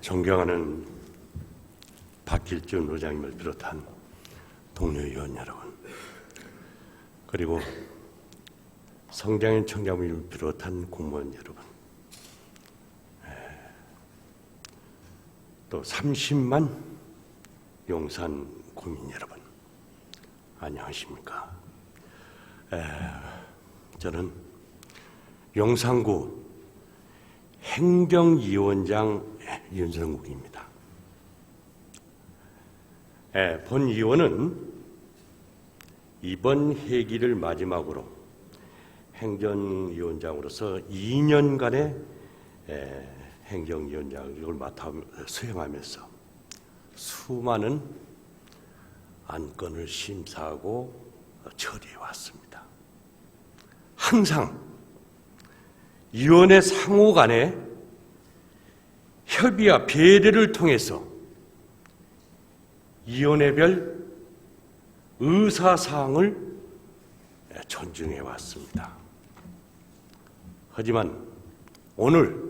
존경하는 박길준 의장님을 비롯한 동료 의원 여러분, 그리고 성장인 청장님을 비롯한 공무원 여러분, 또 30만 용산 구민 여러분, 안녕하십니까? 저는 용산구 행정위원장 윤성국입니다. 본 의원은 이번 회기를 마지막으로 행정위원장으로서 2년간의 행정위원장을 맡아 수행하면서 수많은 안건을 심사하고 처리해 왔습니다. 항상 위원회 상호 간의 협의와 배려를 통해서 위원회별 의사사항을 존중해 왔습니다. 하지만 오늘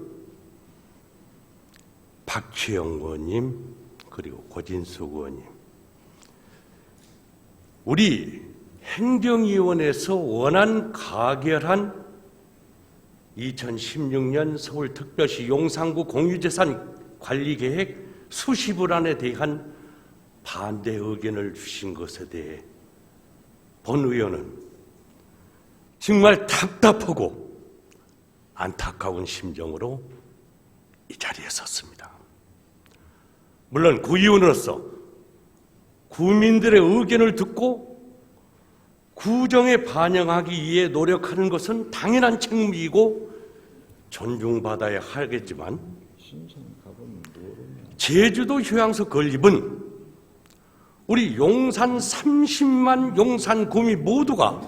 박주영 의원님 그리고 고진숙 의원님, 우리 행정위원회에서 원안 가결한 2016년 서울특별시 용산구 공유재산 관리계획 수시불안에 대한 반대 의견을 주신 것에 대해 본 의원은 정말 답답하고 안타까운 심정으로 이 자리에 섰습니다. 물론 구의원으로서 구민들의 의견을 듣고 구정에 반영하기 위해 노력하는 것은 당연한 책무이고 존중받아야 하겠지만, 제주도 휴양소 건립은 우리 용산 30만 용산 구민 모두가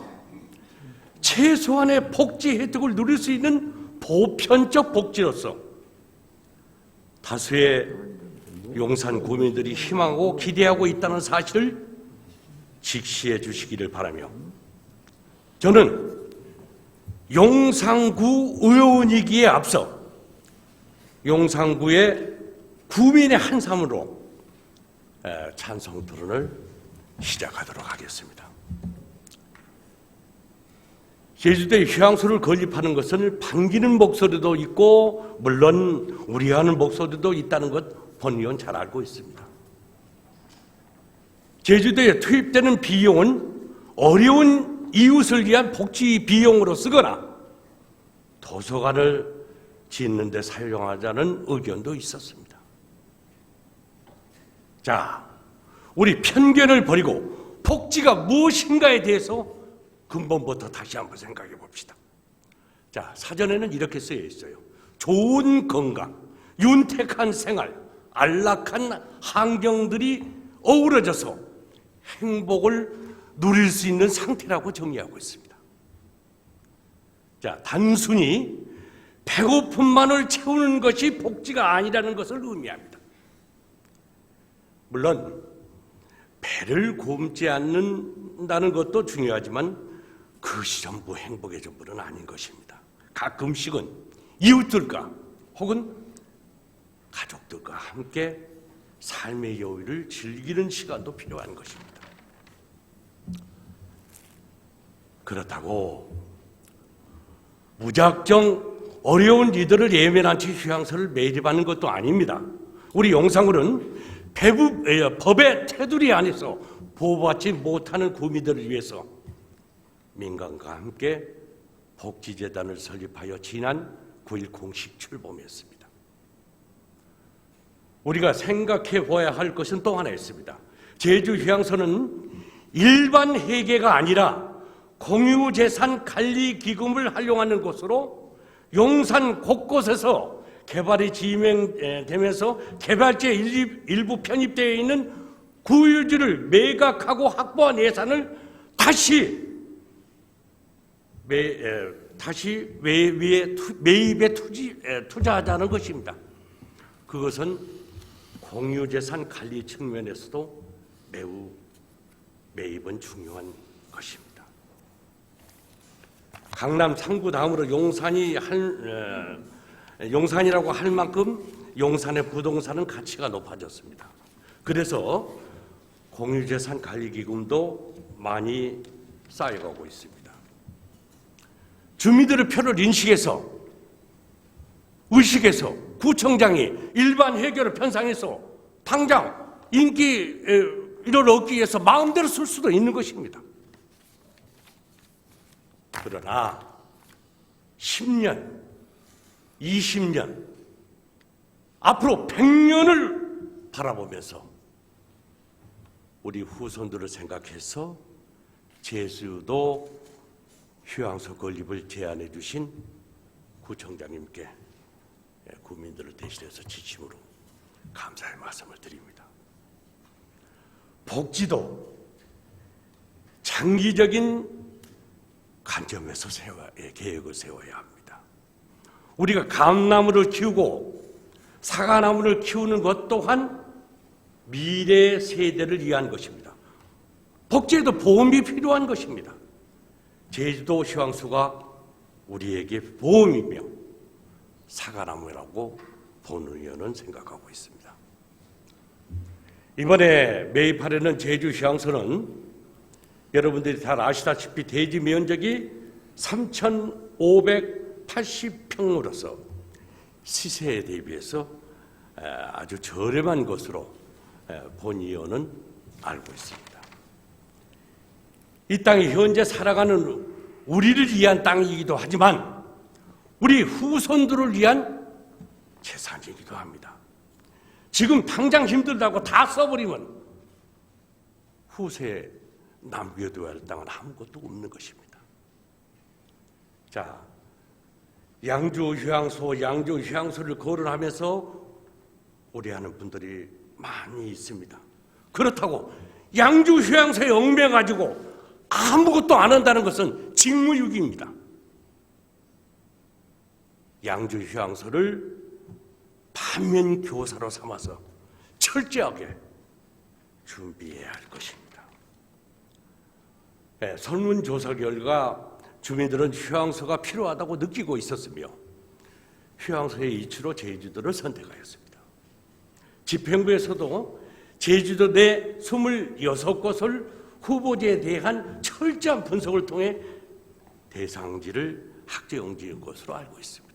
최소한의 복지 혜택을 누릴 수 있는 보편적 복지로서 다수의 용산 구민들이 희망하고 기대하고 있다는 사실을 직시해 주시기를 바라며, 저는 용산구 의원이기에 앞서 용산구의 구민의 한 사람으로 찬성 토론을 시작하도록 하겠습니다. 제주도에 휴양소를 건립하는 것은 반기는 목소리도 있고 물론 우려하는 목소리도 있다는 것 본 의원 잘 알고 있습니다. 제주도에 투입되는 비용은 어려운 이웃을 위한 복지 비용으로 쓰거나 도서관을 짓는 데 사용하자는 의견도 있었습니다. 자, 우리 편견을 버리고 복지가 무엇인가에 대해서 근본부터 다시 한번 생각해 봅시다. 자, 사전에는 이렇게 쓰여 있어요. 좋은 건강, 윤택한 생활, 안락한 환경들이 어우러져서 행복을 누릴 수 있는 상태라고 정의하고 있습니다. 자, 단순히 배고픔만을 채우는 것이 복지가 아니라는 것을 의미합니다. 물론 배를 굶지 않는다는 것도 중요하지만 그것이 전부 행복의 전부는 아닌 것입니다. 가끔씩은 이웃들과 혹은 가족들과 함께 삶의 여유를 즐기는 시간도 필요한 것입니다. 그렇다고 무작정 어려운 이들을 예면한 채 휴양소를 매립하는 것도 아닙니다. 우리 용산구는 법의 테두리 안에서 보호받지 못하는 구민들을 위해서 민간과 함께 복지재단을 설립하여 지난 9.1 공식 출범했습니다. 우리가 생각해 봐야 할 것은 또 하나 있습니다. 제주 휴양소는 일반 회계가 아니라 공유재산관리기금을 활용하는 곳으로 용산 곳곳에서 개발이 진행되면서 개발지에 일부 편입되어 있는 구유지를 매각하고 확보한 예산을 다시 매입에 투자하자는 것입니다. 그것은 공유재산 관리 측면에서도 매우 매입은 중요한 것입니다. 강남 3구 다음으로 용산이라고 할 만큼 용산의 부동산은 가치가 높아졌습니다. 그래서 공유재산 관리기금도 많이 쌓여가고 있습니다. 주민들의 표를 인식해서 의식해서 구청장이 일반 해결을 편성해서 당장 인기를 얻기 위해서 마음대로 쓸 수도 있는 것입니다. 그러나 10년, 20년, 앞으로 100년을 바라보면서 우리 후손들을 생각해서 제주도 휴양소 건립을 제안해 주신 구청장님께 국민들을 대신해서 진심으로 감사의 말씀을 드립니다. 복지도 장기적인 관점에서 계획을 세워야 합니다. 우리가 감나무를 키우고 사과나무를 키우는 것 또한 미래 세대를 위한 것입니다. 복지에도 보험이 필요한 것입니다. 제주도 휴양소가 우리에게 보험이며 사과나무라고 본의원은 생각하고 있습니다. 이번에 매입하려는 제주 휴양소는 여러분들이 잘 아시다시피 대지 면적이 3,580평으로서 시세에 대비해서 아주 저렴한 것으로 본의원은 알고 있습니다. 이 땅이 현재 살아가는 우리를 위한 땅이기도 하지만 우리 후손들을 위한 재산이기도 합니다. 지금 당장 힘들다고 다 써버리면 후세에 남겨둬야 할 땅은 아무것도 없는 것입니다. 자, 양주 휴양소를 거론하면서 오래하는 분들이 많이 있습니다. 그렇다고 양주 휴양소에 얽매가지고 아무것도 안 한다는 것은 직무유기입니다. 양주 휴양소를 반면교사로 삼아서 철저하게 준비해야 할 것입니다. 설문조사 결과 주민들은 휴양소가 필요하다고 느끼고 있었으며 휴양소의 이치로 제주도를 선택하였습니다. 집행부에서도 제주도 내 26곳을 후보지에 대한 철저한 분석을 통해 대상지를 확정 지은 것으로 알고 있습니다.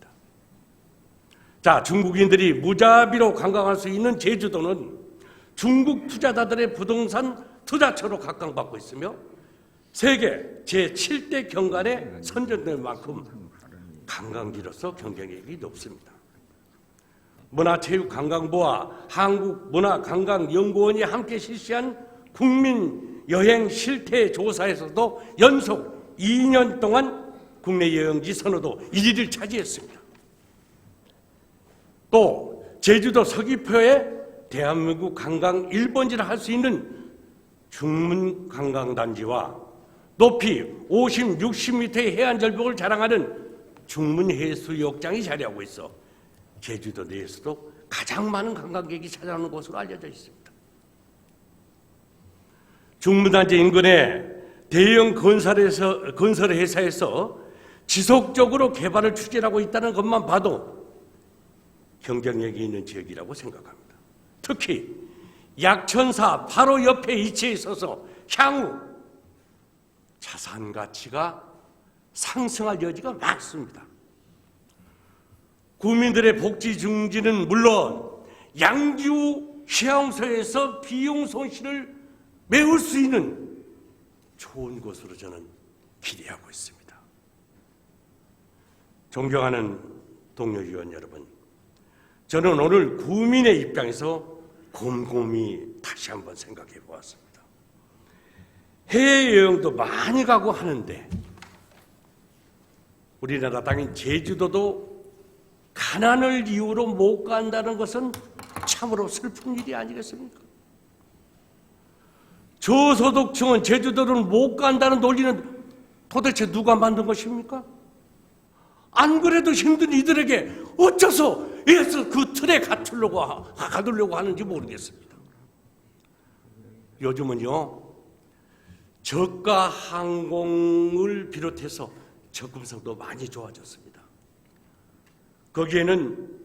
자, 중국인들이 무자비로 관광할 수 있는 제주도는 중국 투자자들의 부동산 투자처로 각광받고 있으며 세계 제7대 경관에 선정될 만큼 관광지로서 경쟁력이 높습니다. 문화체육관광부와 한국문화관광연구원이 함께 실시한 국민여행 실태조사에서도 연속 2년 동안 국내 여행지 선호도 1위를 차지했습니다. 또 제주도 서귀포에 대한민국 관광 1번지를 할 수 있는 중문관광단지와 높이 50, 60m의 해안절벽을 자랑하는 중문해수욕장이 자리하고 있어 제주도 내에서도 가장 많은 관광객이 찾아오는 곳으로 알려져 있습니다. 중문단지 인근에 대형 건설회사에서 지속적으로 개발을 추진하고 있다는 것만 봐도 경쟁력이 있는 지역이라고 생각합니다. 특히 약천사 바로 옆에 위치해 있어서 향후 자산 가치가 상승할 여지가 많습니다. 국민들의 복지 증진은 물론 양주 휴양소에서 비용 손실을 메울 수 있는 좋은 곳으로 저는 기대하고 있습니다. 존경하는 동료 의원 여러분, 저는 오늘 구민의 입장에서 곰곰이 다시 한번 생각해 보았습니다. 해외여행도 많이 가고 하는데 우리나라 땅인 제주도도 가난을 이유로 못 간다는 것은 참으로 슬픈 일이 아니겠습니까? 저소득층은 제주도를 못 간다는 논리는 도대체 누가 만든 것입니까? 안 그래도 힘든 이들에게 어째서 그 틀에 가두려고 하는지 모르겠습니다. 요즘은요, 저가 항공을 비롯해서 접근성도 많이 좋아졌습니다. 거기에는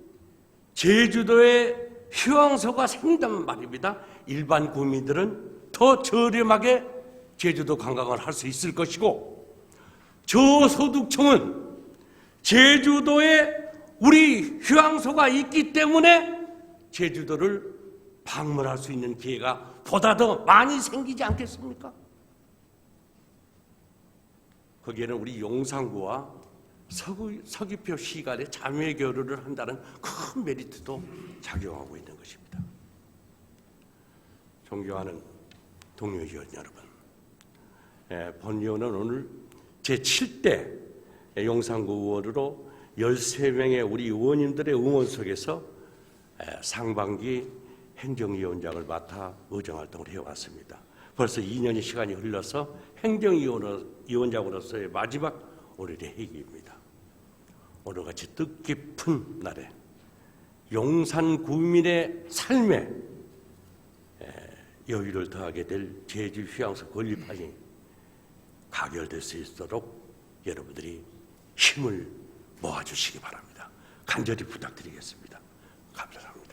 제주도에 휴양소가 생긴다면 말입니다. 일반 국민들은 더 저렴하게 제주도 관광을 할 수 있을 것이고, 저소득층은 제주도에 우리 휴양소가 있기 때문에 제주도를 방문할 수 있는 기회가 보다 더 많이 생기지 않겠습니까? 거기에는 우리 용산구와 서귀표 시간에 자매 교류를 한다는 큰 메리트도 작용하고 있는 것입니다. 존경하는 동료 의원 여러분, 본 의원은 오늘 제7대 용산구 의원으로 13명의 우리 의원님들의 응원 속에서 상반기 행정위원장을 맡아 의정활동을 해왔습니다. 벌써 2년의 시간이 흘러서 행정위원장으로서의 마지막 오늘의 회기입니다. 오늘같이 뜻깊은 날에 용산 구민의 삶에 여유를 더하게 될 제주 휴양소 건립안이 가결될 수 있도록 여러분들이 힘을 모아주시기 바랍니다. 간절히 부탁드리겠습니다. 감사합니다.